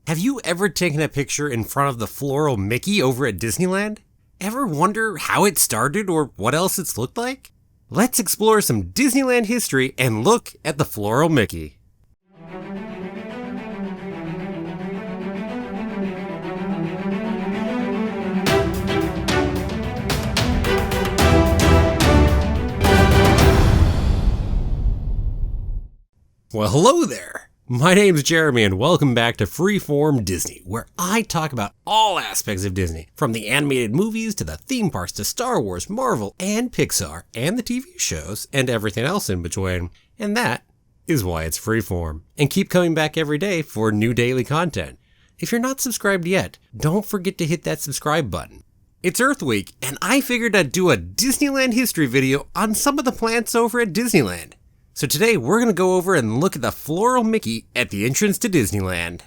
Have you ever taken a picture in front of the Floral Mickey over at Disneyland? Ever wonder how it started or what else it's looked like? Let's explore some Disneyland history and look at the Floral Mickey. Well, hello there. My name's Jeremy and welcome back to Freeform Disney, where I talk about all aspects of Disney, from the animated movies to the theme parks to Star Wars, Marvel, and Pixar, and the TV shows, and everything else in between. And that is why it's Freeform. And keep coming back every day for new daily content. If you're not subscribed yet, don't forget to hit that subscribe button. It's Earth Week, and I figured I'd do a Disneyland history video on some of the plants over at Disneyland. So today we're going to go over and look at the Floral Mickey at the entrance to Disneyland.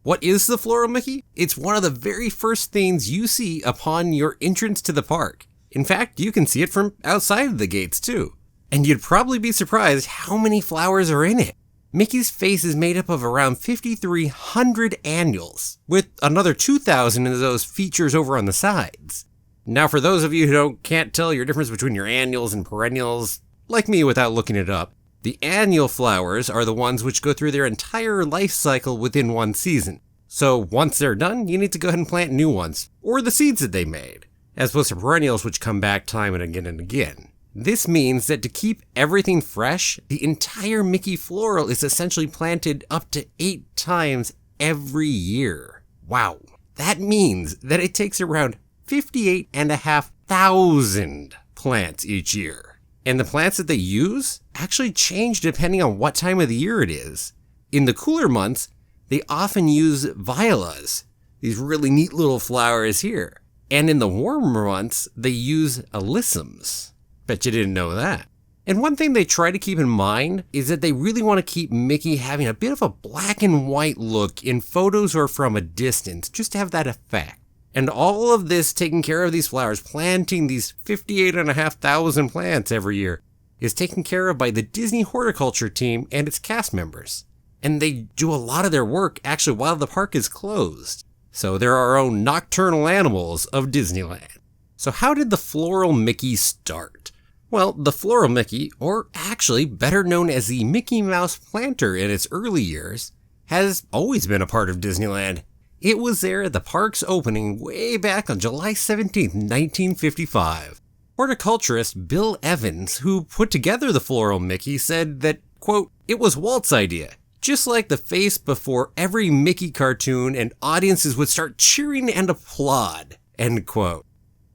What is the Floral Mickey? It's one of the very first things you see upon your entrance to the park. In fact, you can see it from outside of the gates too. And you'd probably be surprised how many flowers are in it. Mickey's face is made up of around 5,300 annuals, with another 2,000 of those features over on the sides. Now for those of you who can't tell your difference between your annuals and perennials, like me without looking it up, the annual flowers are the ones which go through their entire life cycle within one season. So once they're done, you need to go ahead and plant new ones, or the seeds that they made, as opposed to perennials which come back time and again and again. This means that to keep everything fresh, the entire Mickey floral is essentially planted up to 8 times every year. Wow. That means that it takes around 58,500 plants each year. And the plants that they use actually change depending on what time of the year it is. In the cooler months, they often use violas, these really neat little flowers here. And in the warmer months, they use alyssums. Bet you didn't know that. And one thing they try to keep in mind is that they really want to keep Mickey having a bit of a black and white look in photos or from a distance, just to have that effect. And all of this taking care of these flowers, planting these 58,500 plants every year, is taken care of by the Disney horticulture team and its cast members. And they do a lot of their work actually while the park is closed. So they're our own nocturnal animals of Disneyland. So how did the Floral Mickey start? Well, the Floral Mickey, or actually better known as the Mickey Mouse planter in its early years, has always been a part of Disneyland. It was there at the park's opening way back on July 17, 1955. Horticulturist Bill Evans, who put together the Floral Mickey, said that, quote, "It was Walt's idea. Just like the face before every Mickey cartoon, and audiences would start cheering and applaud," end quote.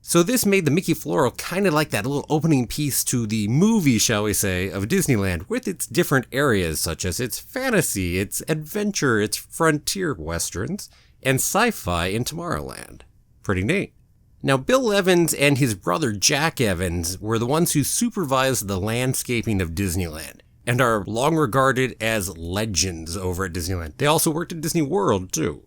So this made the Mickey Floral kind of like that little opening piece to the movie, shall we say, of Disneyland, with its different areas such as its fantasy, its adventure, its frontier westerns, and sci-fi in Tomorrowland. Pretty neat. Now, Bill Evans and his brother Jack Evans were the ones who supervised the landscaping of Disneyland, and are long regarded as legends over at Disneyland. They also worked at Disney World, too.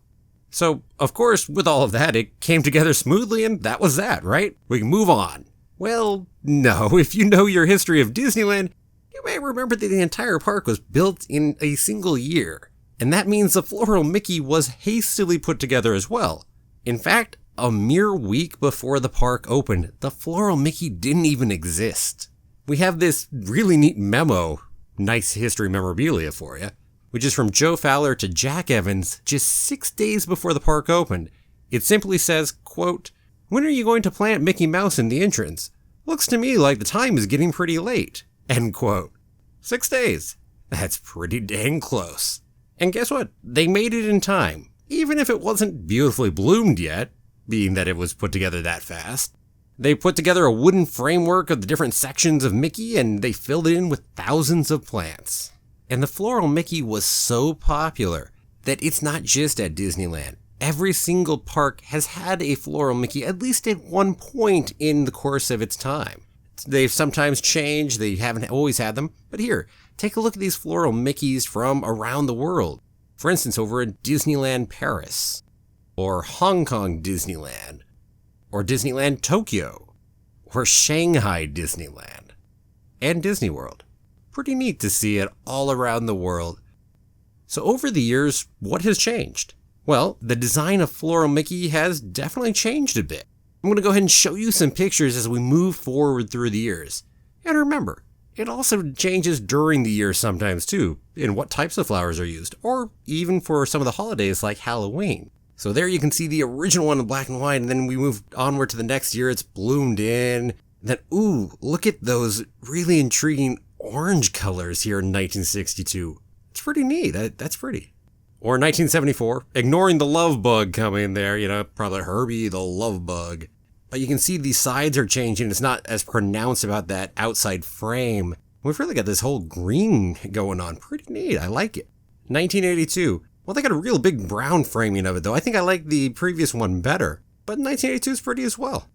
So, of course, with all of that, it came together smoothly, and that was that, right? We can move on. Well, no, if you know your history of Disneyland, you may remember that the entire park was built in a single year. And that means the Floral Mickey was hastily put together as well. In fact, a mere week before the park opened, the Floral Mickey didn't even exist. We have this really neat memo, nice history memorabilia for you, which is from Joe Fowler to Jack Evans just 6 days before the park opened. It simply says, quote, "When are you going to plant Mickey Mouse in the entrance? Looks to me like the time is getting pretty late," end quote. 6 days. That's pretty dang close. And guess what? They made it in time, even if it wasn't beautifully bloomed yet, being that it was put together that fast. They put together a wooden framework of the different sections of Mickey, and they filled it in with thousands of plants. And the Floral Mickey was so popular that it's not just at Disneyland. Every single park has had a Floral Mickey at least at one point in the course of its time. They've sometimes changed, they haven't always had them, but here, take a look at these Floral Mickeys from around the world. For instance, over at Disneyland Paris, or Hong Kong Disneyland, or Disneyland Tokyo, or Shanghai Disneyland, and Disney World. Pretty neat to see it all around the world. So over the years, what has changed? Well, the design of Floral Mickey has definitely changed a bit. I'm going to go ahead and show you some pictures as we move forward through the years. And remember, it also changes during the year sometimes too, in what types of flowers are used, or even for some of the holidays like Halloween. So there you can see the original one in black and white, and then we move onward to the next year, it's bloomed in. Then, ooh, look at those really intriguing orange colors here in 1962. It's pretty neat, that's pretty. Or 1974, ignoring the love bug coming there, probably Herbie the love bug. But you can see the sides are changing, it's not as pronounced about that outside frame. We've really got this whole green going on, pretty neat, I like it. 1982. Well, they got a real big brown framing of it, though. I think I like the previous one better, but 1982 is pretty as well.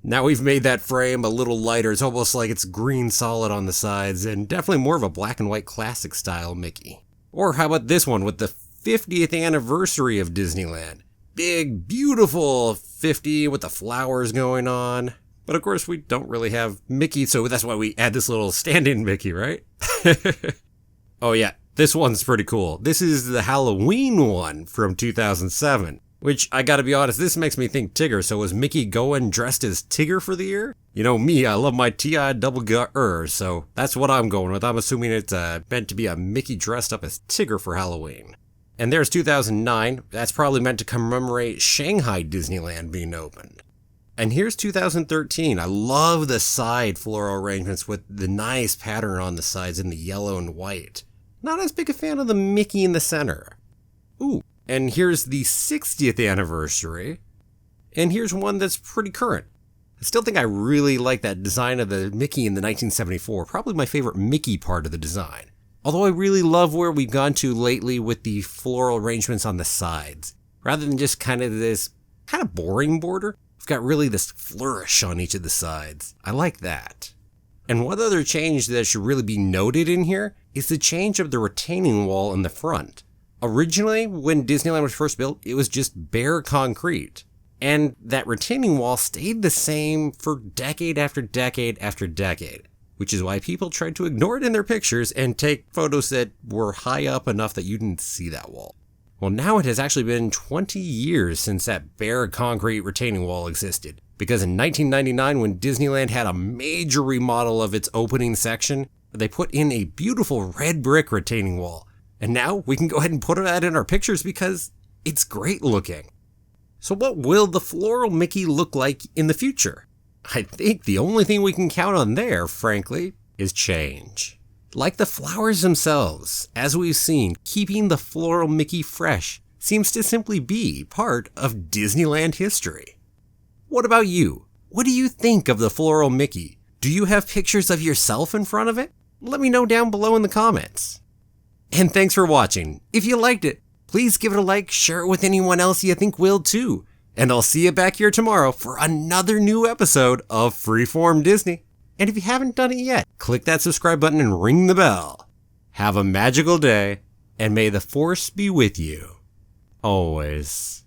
Now we've made that frame a little lighter. It's almost like it's green solid on the sides, and definitely more of a black and white classic style Mickey. Or how about this one with the 50th anniversary of Disneyland? Big, beautiful 50 with the flowers going on. But of course, we don't really have Mickey, so that's why we add this little stand-in Mickey, right? Oh yeah. This one's pretty cool. This is the Halloween one from 2007, which I gotta be honest, this makes me think Tigger. So was Mickey going dressed as Tigger for the year? You know me, I love my T.I. double gut so that's what I'm going with. I'm assuming it's meant to be a Mickey dressed up as Tigger for Halloween. And there's 2009. That's probably meant to commemorate Shanghai Disneyland being opened. And here's 2013. I love the side floral arrangements with the nice pattern on the sides in the yellow and white. Not as big a fan of the Mickey in the center. Ooh, and here's the 60th anniversary. And here's one that's pretty current. I still think I really like that design of the Mickey in the 1974. Probably my favorite Mickey part of the design. Although I really love where we've gone to lately with the floral arrangements on the sides. Rather than just kind of this kind of boring border, we've got really this flourish on each of the sides. I like that. And one other change that should really be noted in here is the change of the retaining wall in the front. Originally, when Disneyland was first built, it was just bare concrete. And that retaining wall stayed the same for decade after decade after decade, which is why people tried to ignore it in their pictures and take photos that were high up enough that you didn't see that wall. Well, now it has actually been 20 years since that bare concrete retaining wall existed. Because in 1999, when Disneyland had a major remodel of its opening section, they put in a beautiful red brick retaining wall. And now we can go ahead and put that in our pictures because it's great looking. So what will the Floral Mickey look like in the future? I think the only thing we can count on there, frankly, is change. Like the flowers themselves, as we've seen, keeping the Floral Mickey fresh seems to simply be part of Disneyland history. What about you? What do you think of the Floral Mickey? Do you have pictures of yourself in front of it? Let me know down below in the comments. And thanks for watching. If you liked it, please give it a like, share it with anyone else you think will too. And I'll see you back here tomorrow for another new episode of Freeform Disney. And if you haven't done it yet, click that subscribe button and ring the bell. Have a magical day, and may the force be with you always.